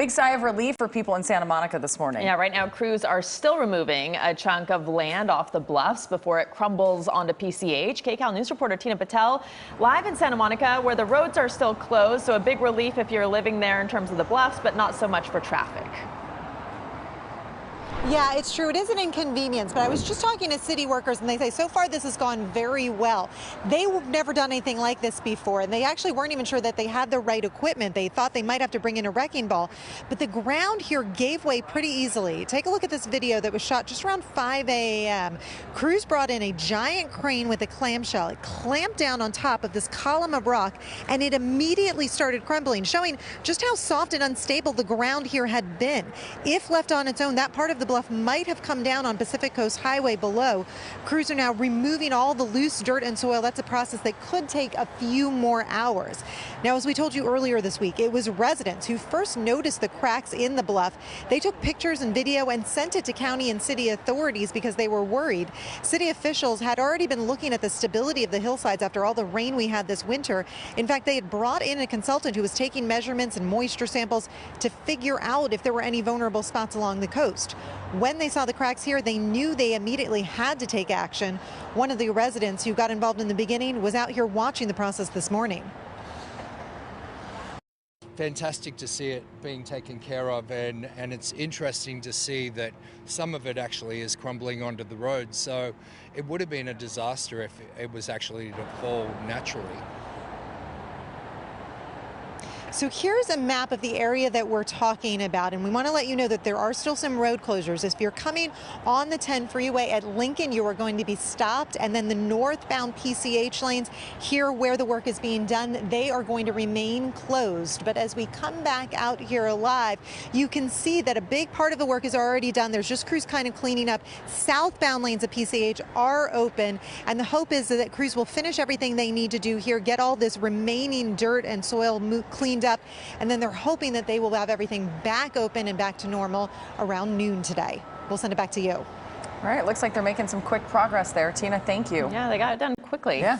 Big sigh of relief for people in Santa Monica this morning. Yeah, right now crews are still removing a chunk of land off the bluffs before it crumbles onto PCH. KCAL News reporter Tina Patel live in Santa Monica where the roads are still closed. So a big relief if you're living there in terms of the bluffs, but not so much for traffic. Yeah, it's true. It is an inconvenience, but I was just talking to city workers and they say so far this has gone very well. They've never done anything like this before, and they actually weren't even sure that they had the right equipment. They thought they might have to bring in a wrecking ball, but the ground here gave way pretty easily. Take a look at this video that was shot just around 5 a.m. Crews brought in a giant crane with a clamshell. It clamped down on top of this column of rock, and it immediately started crumbling, showing just how soft and unstable the ground here had been. If left on its own, that part of the bluff might have come down on Pacific Coast Highway below. Crews are now removing all the loose dirt and soil. That's a process that could take a few more hours. Now, as we told you earlier this week, it was residents who first noticed the cracks in the bluff. They took pictures and video and sent it to county and city authorities because they were worried. City officials had already been looking at the stability of the hillsides after all the rain we had this winter. In fact, they had brought in a consultant who was taking measurements and moisture samples to figure out if there were any vulnerable spots along the coast. When they saw the cracks here, they knew they immediately had to take action. One of the residents who got involved in the beginning was out here watching the process this morning. Fantastic to see it being taken care of, and it's interesting to see that some of it actually is crumbling onto the road. So it would have been a disaster if it was actually to fall naturally. So here's a map of the area that we're talking about, and we want to let you know that there are still some road closures. If you're coming on the 10 freeway at Lincoln, you are going to be stopped, and then the northbound PCH lanes here where the work is being done, they are going to remain closed. But as we come back out here alive, you can see that a big part of the work is already done. There's just crews kind of cleaning up. Southbound lanes of PCH are open, and the hope is that crews will finish everything they need to do here, get all this remaining dirt and soil cleaned up, and then they're hoping that they will have everything back open and back to normal around noon today. We'll send it back to you. All right, looks like they're making some quick progress there. Tina, thank you. Yeah, they got it done quickly. Yeah.